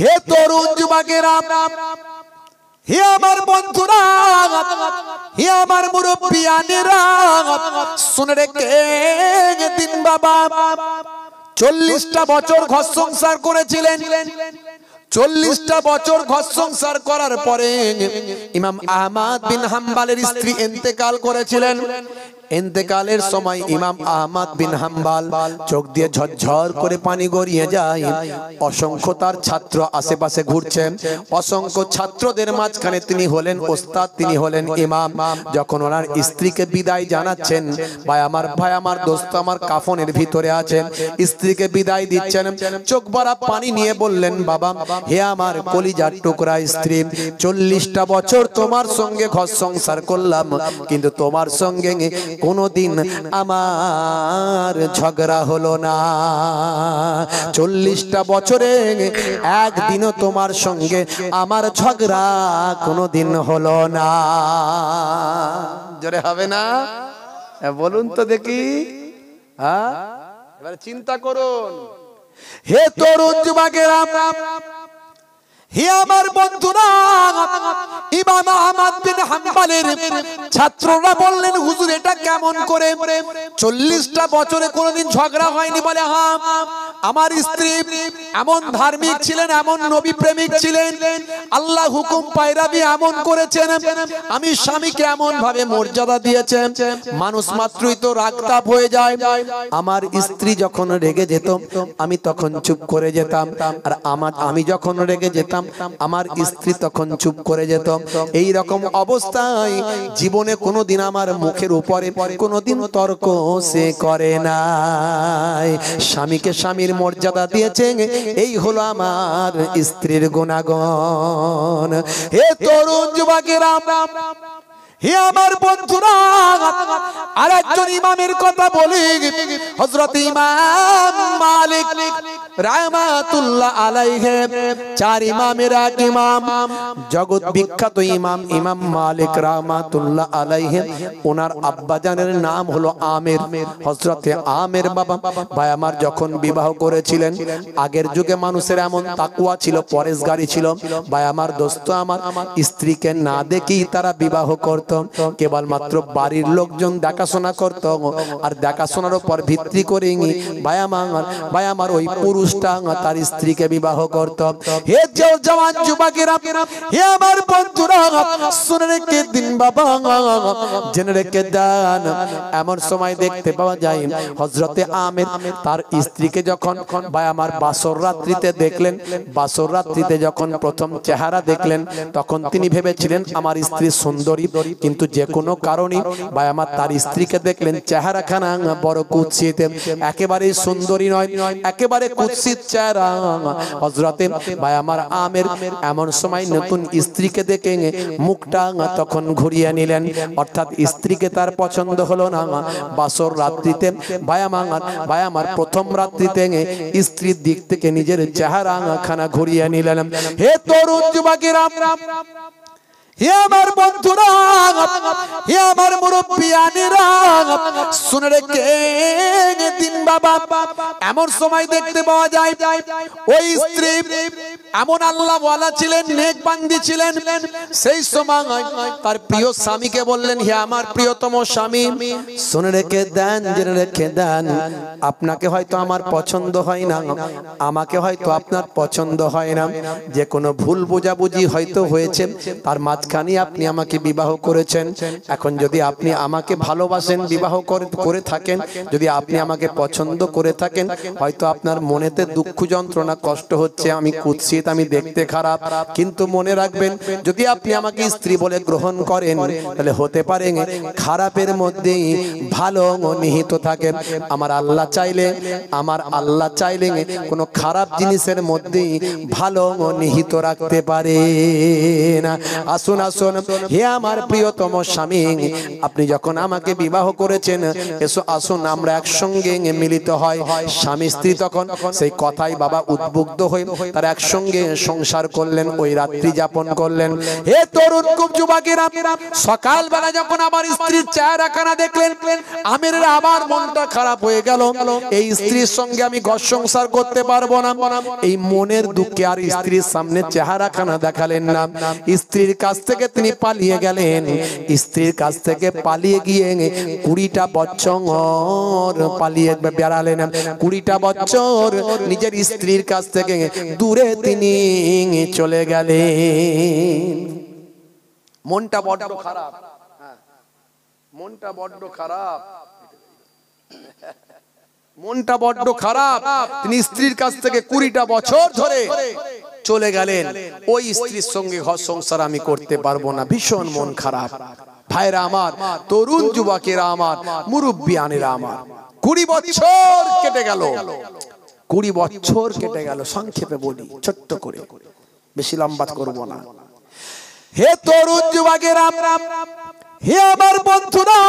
হে তরুণ যুবকেরা, হে আমার বন্ধুরা, হে আমার মুরব্বিয়ানেরা, শুনে রেখে দিন বাবা। 40টা বছর ঘর সংসার করেছিলেন। 40টা বছর ঘর সংসার করার পরে ইমাম আহমদ বিন হাম্বলের স্ত্রী ইন্তেকাল করেছিলেন। ইন্তেকালের সময় ইমাম আহমদ বিন হাম্বল চোখ দিয়ে ঝরঝর করে পানি গড়িয়ে যায়। অসংখ্য তার ছাত্র আশেপাশে ঘুরছেন। অসংখ্য ছাত্রদের মাঝখানে তিনি হলেন ওস্তাদ, তিনি হলেন ইমাম। যখন ওনার স্ত্রীকে বিদায় জানাচ্ছেন, ভাই আমার দোস্ত আমার কাফনের ভিতরে আছেন, স্ত্রীকে বিদায় দিচ্ছেন, চোখ ভরা পানি নিয়ে বললেন, বাবা, হে আমার কলিজার টুকরা স্ত্রী, 40টা বছর তোমার সঙ্গে ঘর সংসার করলাম, কিন্তু তোমার সঙ্গে কোনদিন আমার ঝগড়া হলো না। 40টা বছরে একদিনও তোমার সঙ্গে আমার ঝগড়া কোনদিন হলো না। জোরে হবে না? বলুন তো দেখি। হ্যাঁ, এবার চিন্তা করুন। হে তরুণ যুবকেরা, হে আমার বন্ধুরা, ইমাম আহমদ বিন হাম্বলের ছাত্ররা বললেন, হুজুর এটা কেমন করে? 40টা বছরে কোনোদিন ঝগড়া হয়নি? বলে, হ্যাঁ, আমার স্ত্রী এমন ধার্মিক ছিলেন, এমন নবী প্রেমিক ছিলেন, আল্লাহ হুকুম পায়রাবি এমন করেছেন, আমি স্বামীকে এমন ভাবে মর্যাদা দিয়েছেন, মানুষ মাত্রই তো রাগতাপ হয়ে যায়। আমার স্ত্রী যখন রেগে যেত আমি তখন চুপ করে যেতাম, আর আমি যখন রেগে যেতাম আমার স্ত্রী তখন চুপ করে যেত। এই রকম অবস্থায় জীবনে কোনোদিন আমার মুখের উপরে কোনোদিন তর্ক সে করে নাই। স্বামীকে স্বামীর মর্যাদা দিয়েছে, এই হলো আমার স্ত্রীর গুণাগুণ। হে তরুণ যুবকেরা, হে আমার বন্ধুরা, আরেকজন ইমামের কথা বলি, হযরত ইমাম মালিক রাহমাতুল্লাহ আলাইহি। 4 ইমামের এক ইমাম, জগৎ বিখ্যাত ইমাম, ইমাম মালিক রাহমাতুল্লাহ আলাইহি। ওনার আব্বাজানের নাম হলো আমের, হযরতে আমের বাবা। ভাই আমার যখন বিবাহ করেছিলেন, আগের যুগে মানুষের এমন তাকওয়া ছিল, পরেশগারি ছিল। ভাই আমার দোস্ত আমার, স্ত্রীকে না দেখেই তারা বিবাহ করত। কেবলমাত্র বাড়ির লোকজন দেখাশোনা করত, আর দেখাশোনার উপর ভিত্তি করে ভাই আমার ওই পুরুষটা তার স্ত্রীকে বিবাহ করত। হে জওয়ান যুবকেরা, হে আমার বন্ধুরা, শুনে রেখে দিন বাবা, জেনে রেখে দেন। এমন সময় দেখতে পাওয়া যায় হযরতে আমের তার স্ত্রীকে যখন ভাই আমার বাসর রাত্রিতে দেখলেন, বাসর রাত্রিতে যখন প্রথম চেহারা দেখলেন, তখন তিনি ভেবেছিলেন আমার স্ত্রী সুন্দরী, কিন্তু যে কোনো কারণে ভাই আমার তার স্ত্রীকে দেখলেন চেহারাখানা বড় কুৎসিত, একেবারে সুন্দরী নয়, একেবারে কুৎসিত চেহারা। হযরতে ভাই আমার আমের এমন সময় নতুন স্ত্রীকে দেখে মুখটা তখন ঘুরিয়ে নিলেন, অর্থাৎ স্ত্রীকে তার পছন্দ হলো না। বাসর রাত্রিতে ভাই আমার প্রথম রাত্রিতে স্ত্রীর দিক থেকে নিজের চেহারা খানা ঘুরিয়ে নিলেন। হে তরুণ যুবকেরা, হে আমার বন্ধুরা, হে আমার মুরব্বিয়ানেরা, শুনে রেখে দিন বাবা। এমন সময় দেখতে পাওয়া যায় ওই স্ত্রী এমন আল্লাহ ওয়ালা ছিলেন, নেক বান্দি ছিলেন। সেই সময় তার প্রিয় স্বামীকে বললেন, হে আমার প্রিয়তম স্বামী, শুনে রেখে দেন, জেনে রেখে দেন, আপনাকে হয়তো আমার পছন্দ হয় না, আমাকে হয়তো আপনার পছন্দ হয় না, যে কোনো ভুল বোঝাবুঝি হয়তো হয়েছে, তার মাঝখানে আপনি আমাকে বিবাহ করেছেন। এখন যদি আপনি আমাকে ভালোবাসেন, বিবাহ করে থাকেন, যদি আপনি আমাকে পছন্দ করে থাকেন, হয়তো আপনার মনেতে দুঃখ যন্ত্রণা কষ্ট হচ্ছে, আমি কুৎসিত, আমি দেখতে খারাপ, কিন্তু মনে রাখবেন যদি আপনি আমাকে স্ত্রী বলে গ্রহণ করেন, তাহলে হতে পারে খারাপের মধ্যেই ভালো নিহিত থাকে। আমার আল্লাহ চাইলে কোনো খারাপ জিনিসের মধ্যেই ভালো নিহিত রাখতে পারে না। আসুন আসুন আসুন হে আমার প্রিয়তম স্বামী, আপনি যখন আমাকে বিবাহ করেছেন, এসো আসুন আমরা একসঙ্গে মিলিত হয়। স্বামী স্ত্রী তখন সেই কথাই বাবা উদ্বুদ্ধ হয়ে তারা একসঙ্গে সংসার করলেন, ওই রাত্রি যাপন করলেন। হে তরুণ খুব যুবকেরা, সকালবেলা যখন আমার স্ত্রীর চেহারাখানা দেখলেন, আমিরের আবার মনটা খারাপ হয়ে গেল। এই স্ত্রীর সঙ্গে আমি ঘর সংসার করতে পারবো না। এই মনের দুঃখে আর স্ত্রীর সামনে চেহারাখানা দেখালেন না। স্ত্রীর কাছ থেকে তিনি পালিয়ে গেলেন। স্ত্রীর কাছ থেকে পালিয়ে গিয়ে 20টা বছর পালিয়ে বেড়ালেন। 20টা বছর নিজের স্ত্রীর কাছ থেকে দূরে তিনি চলে গেলেন। মনটা বড্ড খারাপ, মনটা বড্ড খারাপ, মনটা বড্ড খারাপ। তিনি স্ত্রীর কাছ থেকে 20টা বছর ধরে চলে গেলেন। ওই স্ত্রীর সঙ্গে ঘর সংসার আমি করতে পারবো না, ভীষণ মন খারাপ। ভাইরা আমার, তরুণ যুবকেরা আমার, মুরব্বিয়ানেরা আমার, 20 বছর কেটে গেল। 20 বছর কেটে গেল। সংক্ষেপে বলি, ছোট্ট করে, বেশি লম্বা করব না। হে তরুণ যুবকেরা, হে আমার বন্ধুরা,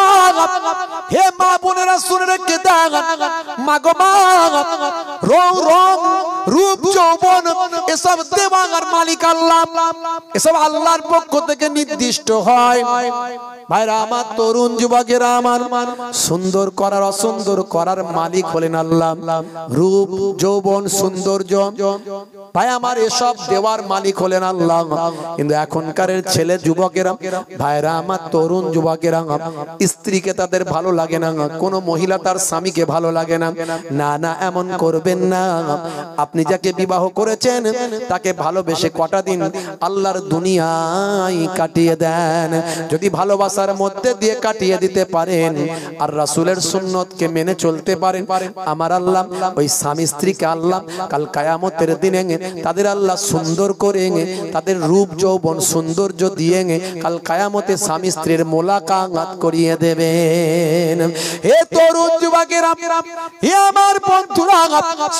হে মা বোনেরা, শুনে রেখে দেন, মা গো মা, রং রং রূপ যৌবন এসব দেওয়ার মালিক আল্লাহ, এসব আল্লাহর পক্ষ থেকে নির্দিষ্ট হয়। ভাইরা আমার, তরুণ যুবকেরা আমার, সুন্দর করার অসুন্দর করার মালিক হলেন আল্লাহ। রূপ যৌবন সৌন্দর্য ভাই আমার এসব দেওয়ার মালিক হলেন আল্লাহ। কিন্তু এখনকার ছেলে যুবকেরা, ভাইরা আমার, তরুণ যুবকেরা, স্ত্রীকে তাদের ভালো লাগে না, কোন মহিলা তার স্বামীকে ভালো লাগে না। না না, এমন করবেন না। আপনি যাকে বিবাহ করেছেন তাকে ভালোবেসে কটা দিন আল্লাহর দুনিয়ায় কাটিয়ে দেন। যদি ভালোবাসার মধ্যে দিয়ে কাটিয়ে দিতে পারেন আর রাসূলের সুন্নতকে মেনে চলতে পারেন, আমার আল্লাহ ওই স্বামী স্ত্রীকে আল্লাহ কাল কিয়ামতের দিনে তাদের আল্লাহ সুন্দর করে তাদের রূপ যৌবন সৌন্দর্য দিয়ে কাল কিয়ামতে স্বামী স্ত্রীর মোলাকাত করিয়ে দেবেন। হে তরুণ যুবকেরা, হে আমার বন্ধুরা,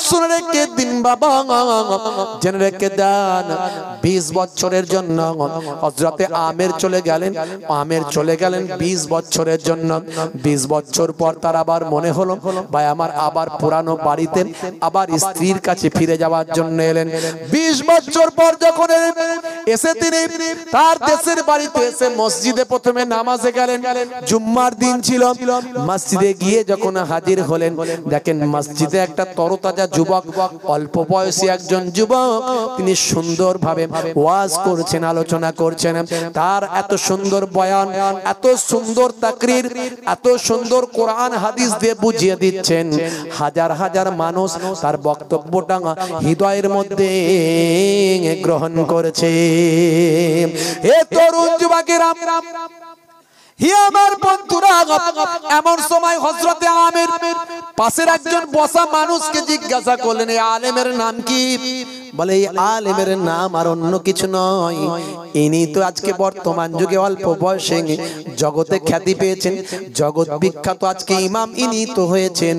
শুনে রেখে দিন বাবা, জেনে রেখে দেন, 20 বছরের জন্য হযরতে আমের চলে গেলেন। আমের চলে গেলেন 20 বছরের জন্য। 20 বছর পর তার আবার মনে হলো, ভাই আমার, আবার পুরানো বাড়িতে আবার স্ত্রীর কাছে ফিরে যাওয়ার জন্য এলেন। 20 বছর পর যখন এসে তিনি তার দেশের বাড়িতে এসে মসজিদে প্রথমে নামাজে গেলেন। জুম্মার দিন ছিল। মসজিদে গিয়ে যখন হাজির হলেন, দেখেন মসজিদে একটা তরতাজা যুবক, অল্প বয়সী একজন যুবক, তিনি সুন্দরভাবে ওয়াজ করছেন, আলোচনা করছেন। তার এত সুন্দর বয়ান, এত সুন্দর তাকরীর, এত সুন্দর কোরআন হাদিস দিয়ে বুঝিয়ে দিচ্ছেন, হাজার হাজার মানুষ তার বক্তব্যটা হৃদয়ের মধ্যে গ্রহণ করেছে। হে তরুণ যুবকেরা, হে আমার বন্ধুরা, এমন সময় হযরতে আমের পাশের একজন বসা মানুষকে জিজ্ঞাসা করলেন, এই আলেমের নাম কি? বলে, এই আলেমের নাম আর অন্য কিছু নয়, ইনি তো আজকে বর্তমান যুগে অল্প বয়সে জগতে খ্যাতি পেয়েছেন, জগৎ বিখ্যাত আজকে ইমাম ইনি তো হয়েছেন।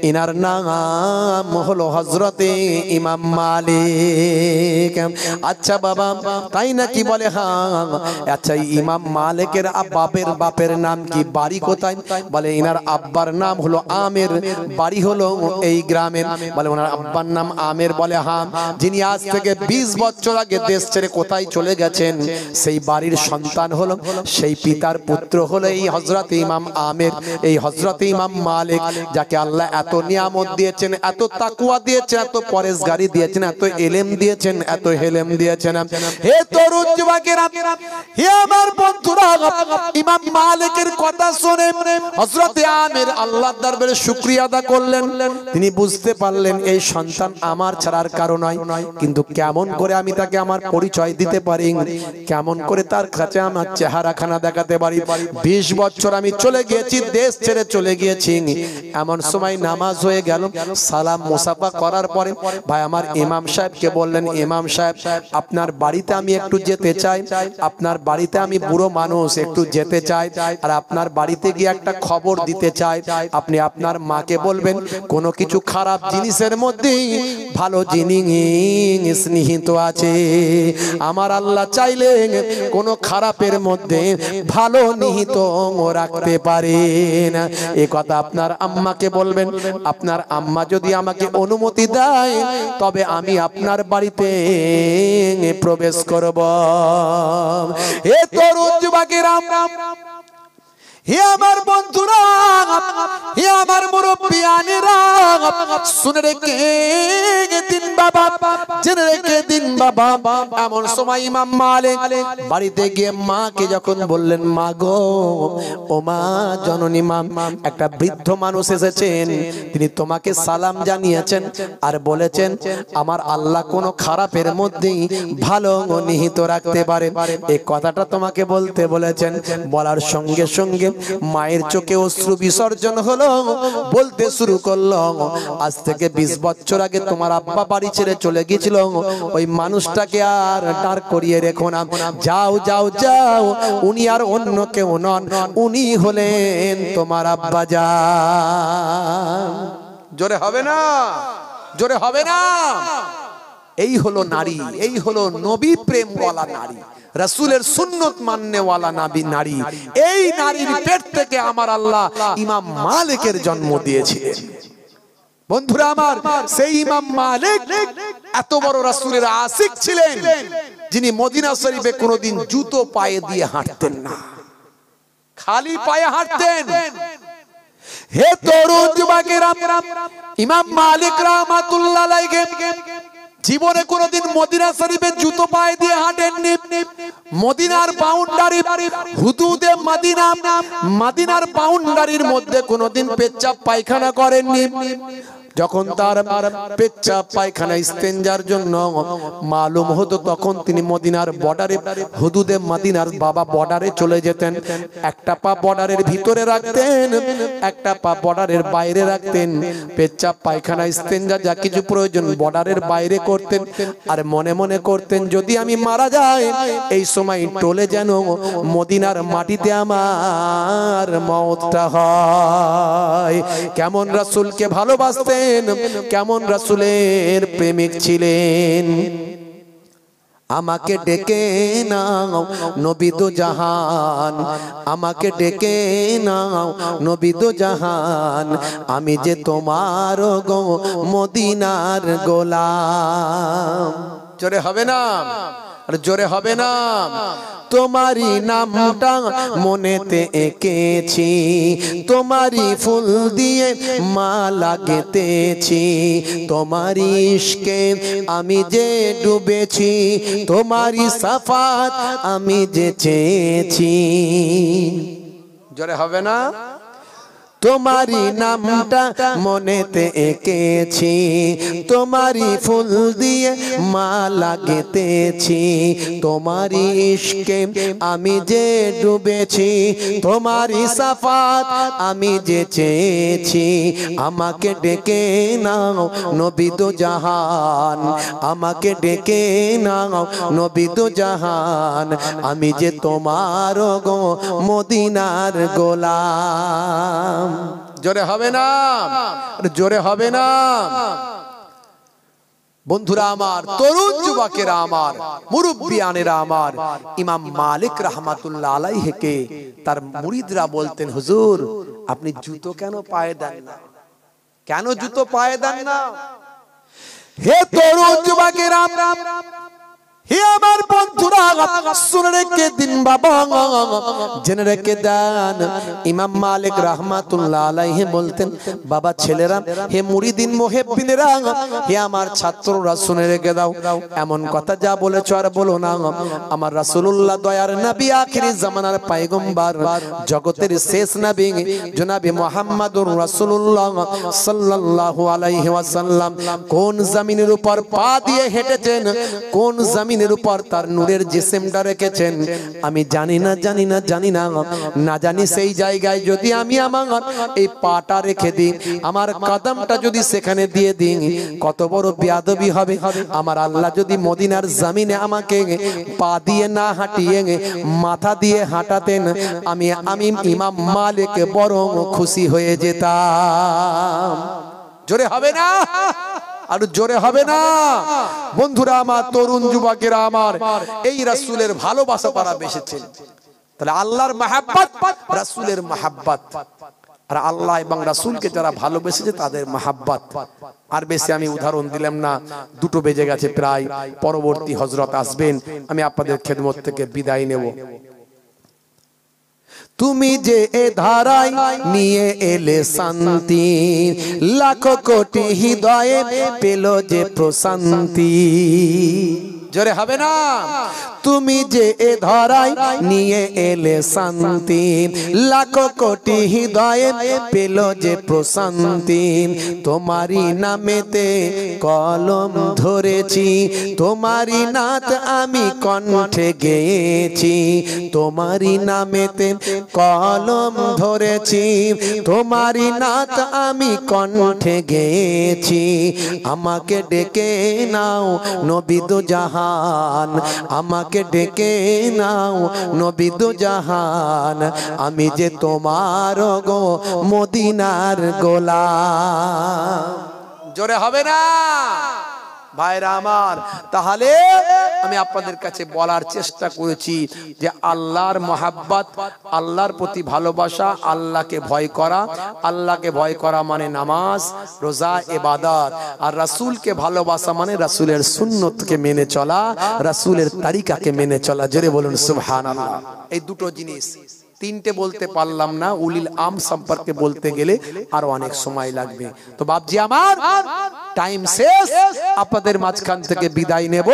ইনার নাম হলো হযরতে ইমাম মালিক। আচ্ছা বাবা, তাই নাকি? বলে হ্যাঁ। আচ্ছা, ইমাম মালিকের বাপের নাম কি, বাড়ি কোথায়? বলে, ইনার আব্বার নাম হলো আমের, বাড়ি হলো এই গ্রামের। বলে, ওনার আব্বার নাম আমের? বলে হ্যাঁ। যিনি আজ থেকে 20 বছর আগে দেশ ছেড়ে কোথায় চলে গেছেন, সেই বাড়ির সন্তান হলো, সেই পিতার পুত্র হলো এই হযরতে ইমাম আমের, এই হযরতে ইমাম মালিক, যাকে আল্লাহ এত নিয়ামত দিয়েছেন, এত তাকওয়া দিয়েছেন, এত পরেশগারি দিয়েছেন, এত ইলম দিয়েছেন, এত হেলেম দিয়েছেন। হে তরুণ যুবকেরা, হে আমার বন্ধুরা, ইমাম মালিকের কথা শুনে হযরতে আমের আল্লাহর দরবারে শুকরিয়া আদা করলেন। তিনি বুঝতে পারলেন এই সন্তান আমার ছাড়ার কারণ নয়, কিন্তু কেমন করে আমি তাকে আমার পরিচয় দিতে পারি, কেমন করে তার কাছে আমার চেহারাখানা দেখাতে পারি। 20 বছর আমি চলে গিয়েছি, দেশ ছেড়ে চলে গিয়েছি। এমন সময় নামাজ হয়ে গেল, সালাম মুসাফা করার পরে ভাই আমার ইমাম সাহেবকে বললেন, ইমাম সাহেব, আপনার বাড়িতে আমি একটু যেতে চাই, আপনার বাড়িতে আমি বুড়ো মানুষ, একটু যেতে চাই, আর আপনার বাড়িতে গিয়ে একটা খবর দিতে চাই। আপনি আপনার মাকে বলবেন, কোনো কিছু খারাপ জিনিসের মধ্যে ভালো জিনিস স্নেহিত আছে। আমার আল্লাহ চাইলে কোনো খারাপের মধ্যে ভালো নিহিত রাখতে পারেন। এই কথা আপনার আম্মাকে বলবেন। আপনার আম্মা যদি আমাকে অনুমতি দেয় তবে আমি আপনার বাড়িতে প্রবেশ করব। হে তরুণ যুবকেরা, হে আমার বন্ধুরা, হে আমার মুরব্বিয়ানেরা, শুনে রেখে দিন বাবা, জেনে রেখে দিন বাবা। এমন সময় ইমাম মালিক বাড়িতে গিয়ে মাকে যখন বললেন, মা গো, ও মা জননী মা, একটা বৃদ্ধ মানুষ এসেছেন, তিনি তোমাকে সালাম জানিয়েছেন আর বলেছেন আমার আল্লাহ কোনো খারাপের মধ্যেই ভালো নিহিত রাখতে পারে। এই কথাটা তোমাকে বলতে বলেছেন। বলার সঙ্গে সঙ্গে মায়ের চোখে অশ্রু বিসর্জন হলো। বলতে শুরু করলো, আজ থেকে 20 বছর আগে তোমার আব্বা বাড়ি ছেড়ে চলে গিয়েছিল, ওই মানুষটাকে আর দাঁড় করিয়ে রেখো না। যাও যাও যাও, উনি আর অন্য কেউ নন, উনি হলেন তোমার আব্বা জান। জোরে হবে না, জোরে হবে না। এই হলো নারী, এই হলো নবী প্রেমওয়ালা নারী, রাসূলের সুন্নত মাননেওয়ালা নারী। এই নারীর পেট থেকে আমার আল্লাহ ইমাম মালিকের জন্ম দিয়েছিলেন। বন্ধুরা আমার, সেই ইমাম মালিক এত বড় রাসূলের আশিক ছিলেন, যিনি মদিনা শরীফে কোনোদিন জুতো পায়ে দিয়ে হাঁটতেন না, খালি পায়ে হাঁটতেন। হে তরুণ যুবকেরা, ইমাম মালিক রাহমাতুল্লাহ আলাইহি জীবনে কোনোদিন মদিনা শরীফে জুতো পায়ে দিয়ে হাঁটেননি। মদিনার বাউন্ডারি, হুদুদে মদিনা, মদিনার বাউন্ডারির মধ্যে কোনোদিন পেচ্ছাপ পায়খানা করেননি। যখন তার পেচ্ছাপ পায়খানা ইস্তেঞ্জার জন্য মালুম হতো, তখন তিনি মদিনার বর্ডারে, হুদুদে মদিনার বাবা বর্ডারে চলে যেতেন। একটা পা বর্ডারের ভিতরে রাখতেন, একটা পা বর্ডারের বাইরে রাখতেন। পেচ্ছাপ পায়খানা ইস্তেঞ্জা যা কিছু প্রয়োজন বর্ডারের বাইরে করতেন। আর মনে মনে করতেন, যদি আমি মারা যাই এই সময় টলে যেন মদিনার মাটিতে আমার মওতটা হয়। কেমন রাসূলকে ভালোবাসতেন, কেমন রাসূলের প্রেমিক ছিলেন। আমাকে ডেকে নাও নবী দো জাহান, আমাকে ডেকে নাও নবী দো জাহান, আমি যে তোমার গো মদিনার গোলাম। জোরে হবে না, আর জোরে হবে না। তোমারি নামটা মনেতে এঁকেছি, তোমারি ফুল দিয়ে মালা গেঁথেছি, তোমারি ইশকে আমি যে ডুবেছি, তোমারি সাফাত আমি যে চেয়েছি। জোরে হবে না। তোমারি নামটা মনেতে এঁকেছি, তোমারি ফুল দিয়ে মালা গেঁথেছি, তোমারি ইশকে আমি যে ডুবেছি, তোমারি সাফাত আমি যে চেয়েছি। আমাকে ডেকে নাও নবী দো জাহান, আমাকে ডেকে নাও নবী দো জাহান, আমি যে তোমার গো মদিনার গোলাম। জোরে হবে না, জোরে হবে না। বন্ধুরা আমার, তরুণ যুবকেরা আমার, মুরব্বিয়ানেরা আমার, ইমাম মালিক রাহমাতুল্লাহ আলাইহিকে তার মুরিদরা বলতেন, হুজুর আপনি জুতো কেন পায়ে দেন না, কেন জুতো পায়ে দেন না? হে তরুণ যুবকেরা, হে আমার বন্ধুরা, শুনে রেখে দিন বাবা, জেনে রেখে দেন। ইমাম মালিক রাহমাতুল্লাহ আলাইহি বলতেন, বাবা ছেলেরা, হে মুরিদিন মুহিব্বিনেরা, হে আমার ছাত্ররা শুনে রেখে দাও, এমন কথা যা বলেছো আর বলো না। আমার রাসূলুল্লাহ দয়ার নবী, আখিরি জামানার পয়গম্বর, জগতের শেষ নবী জনাবে মুহাম্মদুর রাসূলুল্লাহ সাল্লাল্লাহু আলাইহি ওয়াসাল্লাম কোন জমিনের উপর পা দিয়ে হেঁটেছেন, কোন জমিনের উপর তার নূরের জিসিমটা রেখেছেন, আমি জানি না, জানি না, জানি না। না জানি সেই জায়গায় যদি আমি আমার এই পাটা রেখে দিই, আমার কদমটা যদি সেখানে দিয়ে দিই, কত বড় বেয়াদবি হবে। আমার আল্লাহ যদি মদিনার জমিনে আমাকে পা দিয়ে না হাঁটিয়ে মাথা দিয়ে হাঁটাতেন, আমি ইমাম মালিক বড় খুশি হয়ে যেতাম। জোরে হবে না, আর জোরে হবে না বন্ধুরা আমার, তরুণ যুবকেরা আমার, এই রাসূলের ভালোবাসা তারা বেসেছেন। তাহলে আল্লাহর মাহাব্বত, রাসূলের মাহাব্বত, আর আল্লাহ এবং রাসূলকে যারা ভালোবেসেছে তাদের মাহাব্বত। আর বেশি আমি উদাহরণ দিলাম না, দুটো বেজে গেছে প্রায়, পরবর্তী হযরত আসবেন, আমি আপনাদের খেদমত থেকে বিদায় নেব। তুমি যে এ ধারায় নিয়ে এলে শান্তি, লাখো কোটি হৃদয়ে পেল যে প্রশান্তি। জোরে হবে না? তুমি যে এ ধারায় নিয়ে এলে শান্তি, লাখো কোটি হৃদয়ে পেল যে প্রশান্তি। তোমারই নামেতে কলম ধরেছি, তোমারই নাত আমি কণ্ঠে গেয়েছি। তোমারই নামেতে কলম ধরেছি, তোমারই নাত আমি কণ্ঠে গেয়েছি। আমাকে ডেকে নাও নবী দো জাহান, আমাকে ডেকে নাও নবী দো জাহান, আমি যে তোমার গো মদিনার গোলাম। জোরে হবে না ভাইরা আমার? তাহলে আমি আপনাদের কাছে বলার চেষ্টা করেছি যে আল্লাহর মহাব্বত, আল্লাহর প্রতি ভালোবাসা, আল্লাহকে ভয় করা। আল্লাহকে ভয় করা মানে নামাজ, রোজা, ইবাদত। আর রাসূলকে ভালোবাসা মানে রাসূলের সুন্নতকে মেনে চলা, রাসূলের তরিকাকে মেনে চলা। জোরে বলুন সুবহানাল্লাহ। এই দুটো জিনিস, তিনটে বলতে পারলাম না, উলিল আম সম্পর্কে বলতে গেলে আরো অনেক সময় লাগবে। তো বাপজি আমার, টাইম শেষ, আপনাদের মাঝখান থেকে বিদায় নেব।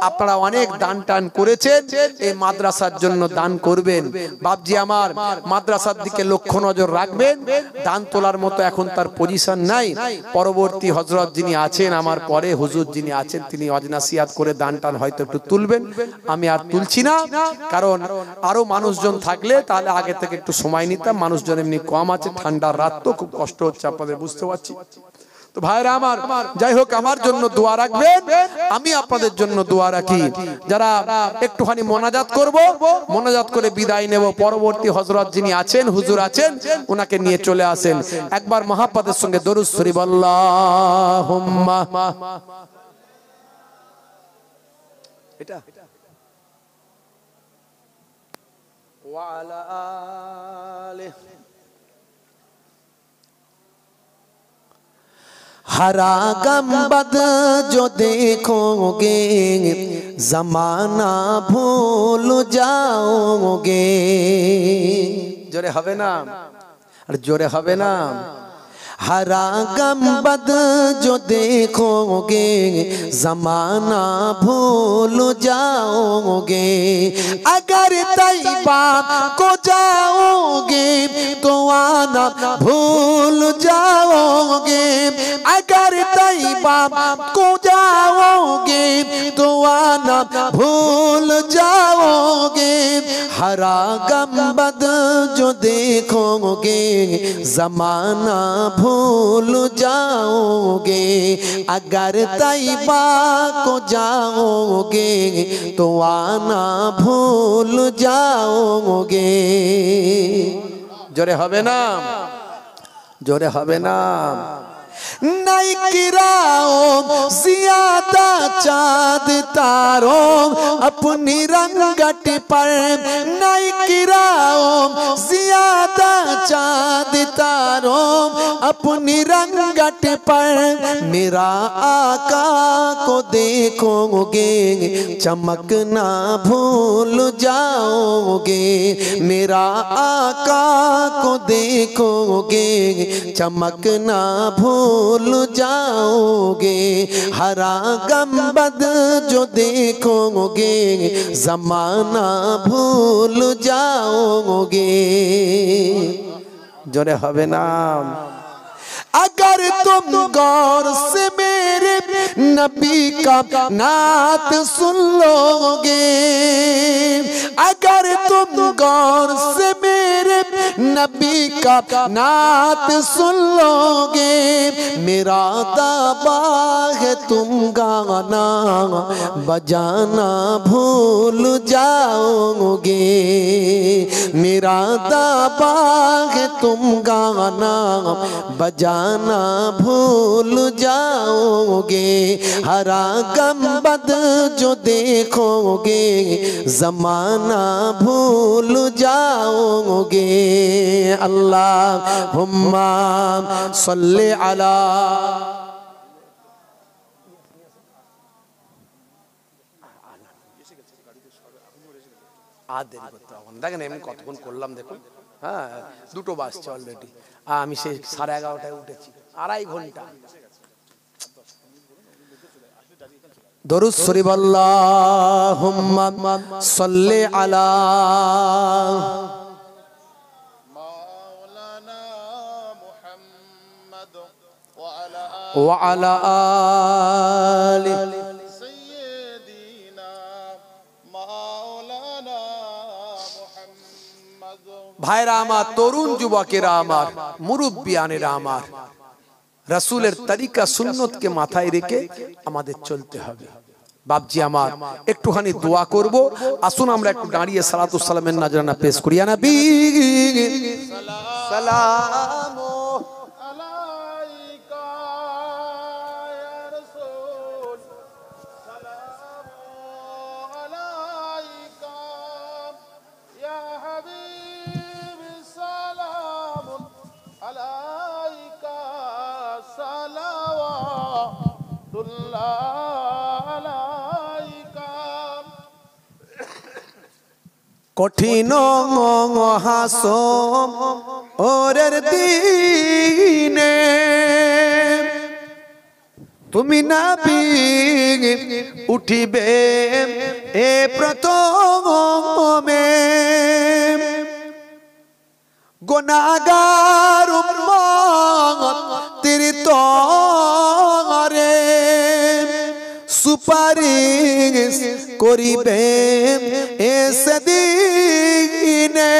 আপনারা অনেক দান টান করেছেন, এই মাদ্রাসার জন্য দান করবেন। বাপজি আমার, মাদ্রাসার দিকে লক্ষ্য নজর রাখবেন। দান তোলার মতো এখন তার পজিশন নাই। পরবর্তী হযরত যিনি আছেন আমার পরে, হুজুর যিনি আছেন, তিনি ওয়াজ-নাসিহাত করে দান টান হয়তো একটু তুলবেন। আমি আর তুলছি না, কারণ আরো মানুষজন থাকলে তাহলে আগে থেকে একটু সময় নিতাম। মানুষজন এমনি কম আছে, ঠান্ডার রাত তো, খুব কষ্ট হচ্ছে আপনাদের, বুঝতে পারছি। তো ভাইরা আমার, যাই হোক, আমার জন্য দোয়া রাখবেন, আমি আপনাদের জন্য দোয়া রাখি। যারা একটুখানি মোনাজাত করব, মোনাজাত করে বিদায় নেব। পরবর্তী হযরত যিনি আছেন, হুজুর আছেন, ওনাকে নিয়ে চলে আসেন। একবার মহাব্বতের সঙ্গে দরুদ শরীফ, আল্লাহুম্মা। এটা ওয়ালা আলিহি। हरा गम्बद जो देखोगे जमाना भूल जाओगे। जोरे हवे ना, अरे जोरे हवे ना। हरा गम्बद जो देखोगे जमाना भूल जाओगे। अगर तैयबा को जाओगे तो आना भूल जाओगे। अगर तैयबा को जाओगे तो आना भूल जाओगे। हरा गम्बद जो देखोगे जमाना भूल जाओगे। अगर तैयबा को जाओगे तो आना भूल जाओगे। जोरे हवे ना, जोरे हवे ना। नहीं गिराओ ज़ियादा चाँद तारों अपनी रंगट पर। नहीं गिराओ ज़ियादा चाँद तारों अपनी रंगट पर। मेरा आका को देखोगे चमकना भूल जाओगे। मेरा आका को देखोगे चमकना भूल जाओगे। हरा गम्बद जो देखोगे जमाना भूल जाओगे। जोरे हवे ना। अगर तुम गौर से मेरे नबी का नात सुन लोगे। अगर तुम गौर से मेरे नबी का नात सुन लोगे। मेरा दावा है तुम गाना बजाना भूल जाओगे। मेरा दावा है तुम गाना बजाना भूल जाओगे। जाओगे, हरा गम्बद जो देखोगे जमाना भूल जाओगे। अल्लाहुम्मा सल्ली अला। আর দেরি করতে হবে না, দেখেন এমনি কতক্ষণ করলাম দেখুন। হ্যাঁ, দুটো বাজছে অলরেডি, আমি সেই 11:30টায় উঠেছি, 2.5 ঘন্টা। দরুদ শরীফ আল্লাহুম্মা সাল্লি আলা মাওলানা মুহাম্মদ ওয়া আলা আলি সাইয়্যিদিনা মাওলানা মুহাম্মদ। ভাইরা আমার, তরুণ যুবকেরা আমার, মুরব্বিয়ানেরা আমার, রাসূলের তরিকা সুন্নতকে মাথায় রেখে আমাদের চলতে হবে। বাপজি আমার, একটুখানি দোয়া করব, আসুন আমরা একটু দাঁড়িয়ে সালাতুস সালামের নাজরানা পেশ করি। ইয়া নবী সালামু আলাইকা ইয়া রাসূল, সালামু আলাইকা ইয়া হাবিব, সালামু আলাইকা সালাওয়াতুল্লাহ আলাইকা। কঠিন হাসরের দিনে তুমি নবী উঠিবে এ প্রথমে, গুনাহগার উম্মত তেরি তরে সুপারিশ করিবে সেদিনে।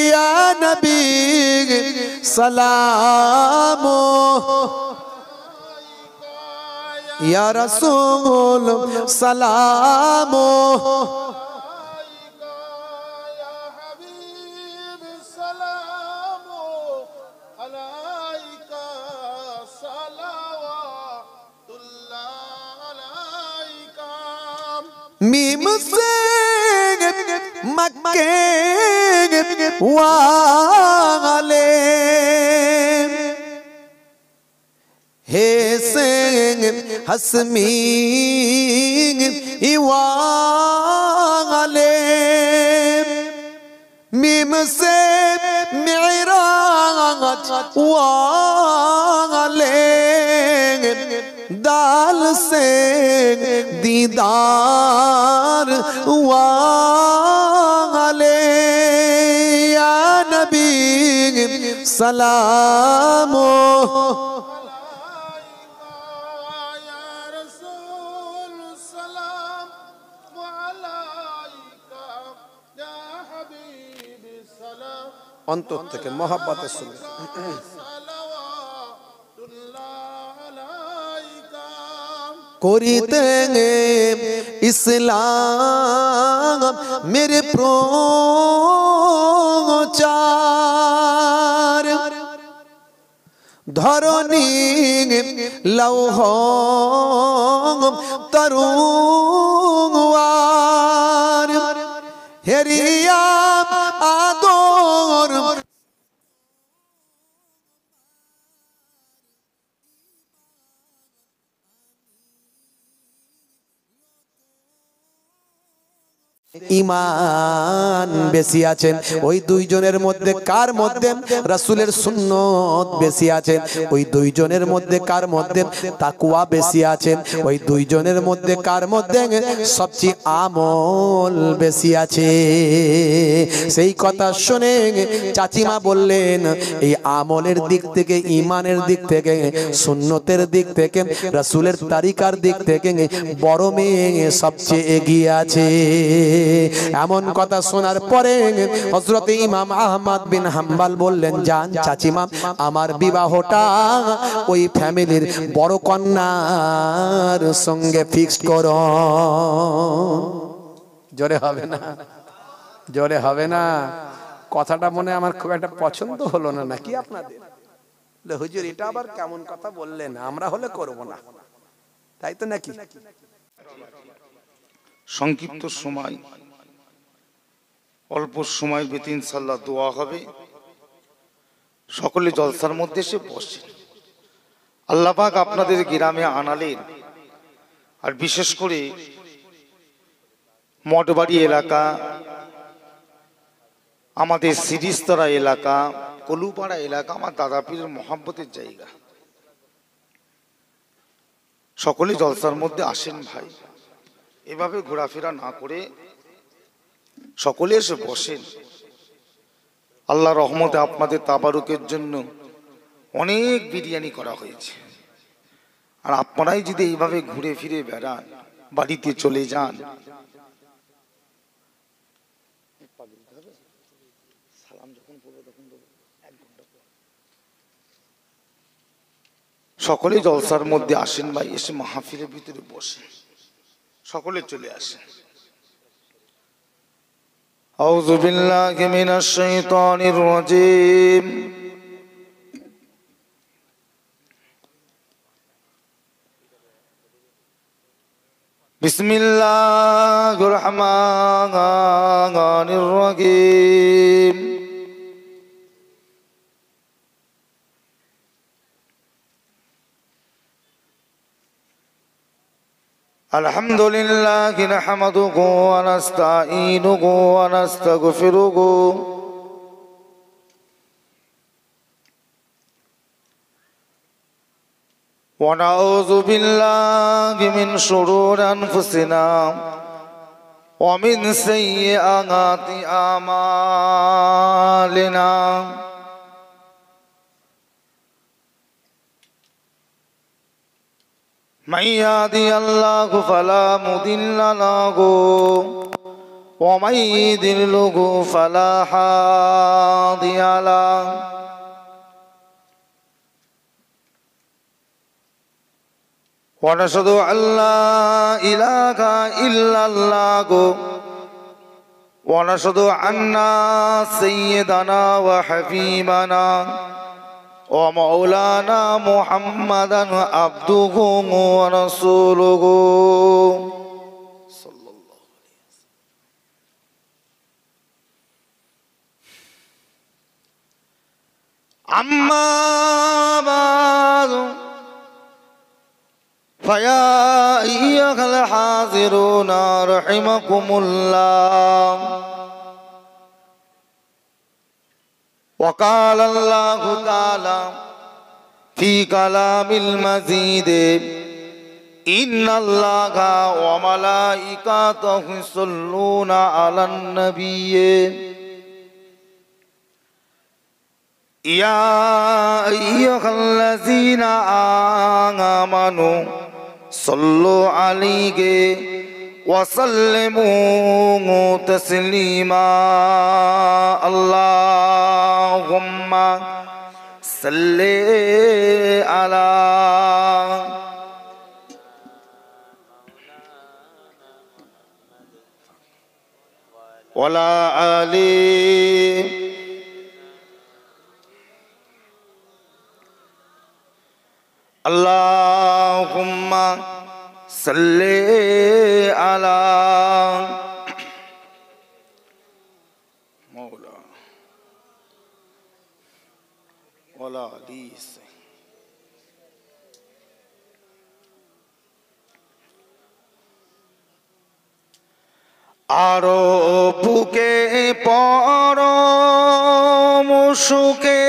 ইয়া নবী সালামু ইয়া রাসূল সালামু मीम से मक्के वाले, हे से हसमी वाले, मीम से मेराज वाले, दाल से दीदार वाले। या नबी सलामो या रसूल सलाम আলাইকা ইয়া হাবিব সালাম। অন্তর থেকে মহব্বতের সঙ্গে করিতে ইসলাম মেরে প্রচার, ধরণী লৌহ তরুয়ার, হেরিয়া আদর ঈমান বেশি আছেন। ওই দুইজনের মধ্যে কার মধ্যে রাসূলের সুন্নত বেশি আছেন? ওই দুইজনের মধ্যে কার মধ্যে তাকওয়া বেশি আছেন? ওই দুইজনের মধ্যে কার মধ্যে সবচেয়ে আমল বেশি আছে? সেই কথা শুনে চাচিমা বললেন, এই আমলের দিক থেকে, ঈমানের দিক থেকে, সুন্নতের দিক থেকে, রাসূলের তরিকার দিক থেকে বড় মেয়ে সবচেয়ে এগিয়ে আছে। এমন কথা শোনার পরে হযরত ইমাম আহমদ বিন হাম্বল বললেন, জান চাচিমা, আমার বিবাহটা ওই ফ্যামিলির বড় কন্যার সঙ্গে ফিক্স করো। জোরে হবে না? জোরে হবে না? কথাটা মনে আমার খুব একটা পছন্দ হলো না নাকি আপনাদের? হুজুর এটা আবার কেমন কথা বললেন, আমরা হলে করব না, তাই তো নাকি? সংক্ষিপ্ত সময়, অল্প সময় ভিতরে ইনশাআল্লাহ দোয়া হবে। সকলে জলসার মধ্যে এসে বসে। আল্লাহ পাক আপনাদের গ্রামে আনালেন, আর বিশেষ করে মঠবাড়ি এলাকা, আমাদের সিরিজতরা এলাকা, কলুপাড়া এলাকা আমার দাদা পীরের মহব্বতের জায়গা। সকলে জলসার মধ্যে আসেন ভাই, এভাবে ঘোরাফেরা না করে সকলে এসে বসেন। আল্লাহ রহমতে আপনাদের তাবারুকের জন্য অনেক বিরিয়ানি করা হয়েছে, আর আপনারাই যদি এইভাবে ঘুরে ফিরে বেড়ান, বাড়িতে চলে যান, সকলে জলসার মধ্যে আসেন ভাই, এসে মাহফিলের ভিতরে বসে সকলে চলে আসেন। আউযু বিল্লাহি মিনাশ শাইতানির রাজীম। বিসমিল্লাহির রহমানির রহিম। আলহামদুলিল্লাহি নাহমাদুহু ওয়া নাস্তাঈনুহু ওয়া নাস্তাগফিরুহু ওয়া নাউযু বিল্লাহি মিন শুরুরি আনফুসিনা ওয়া মিন সাইয়্যাতি আমালিনা। من يهده الله فلا مضل له ومن يضلل فلا هادي له. ونشهد أن لا إله إلا الله ونشهد أن سيدنا وحبيبنا ومولانا محمدا عبده ورسوله صلى الله عليه وسلم. أما بعد فيا أيها الحاضرون رحمكم الله. وقال الله تعالى في كلام المزيد إن الله وملائكته يصلون على النبي يا أيها الذين آمنوا صلوا عليه وسلموا تسليما. اللهم صل على وعلى آله اللهم صل على مولا ولا حديث. আরো বুকে পরম সুখে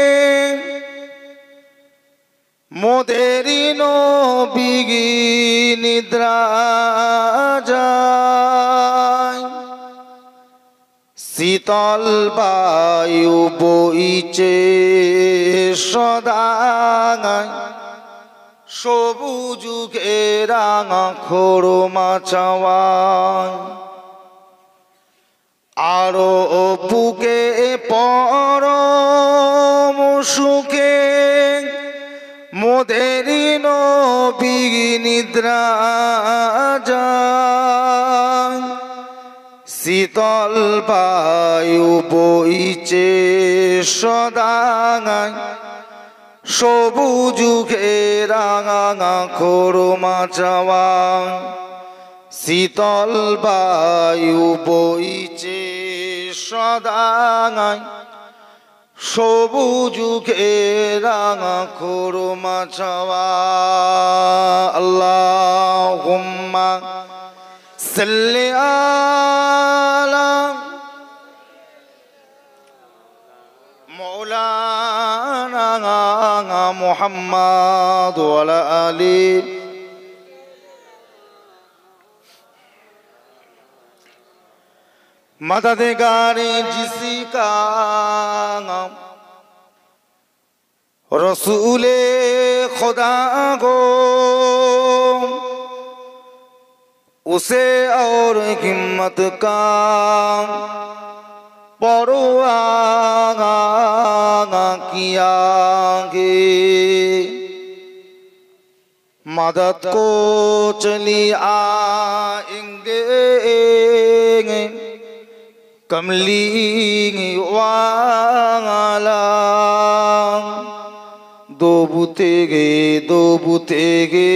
মোদেরি নবী নিদ্রা যায়, শীতল বায়ু বইছে সদায়, সবুজ ঘেরা খোরমা চাওয়ায়। আরো বুকে পরম সুখে মোদেরি নবী নিদ্রা যায়, শীতল বায়ু বইছে সদায়, সবুজ ঘেরা খোরমা চাওয়া শীতল বায়ু বইছে সদাঙায় সবুজ ঘেরা খোরমা চাওয়া আল্লাহুম্মা সাল্লি আলা মৌলানা মুহাম্মদ ওয়া আলা আলি मददगारे जिसका रसूले खुदा को उसे और हिम्मत का परवाह किया गे मदद को चली आएंगे कमली वाला दो बुते गे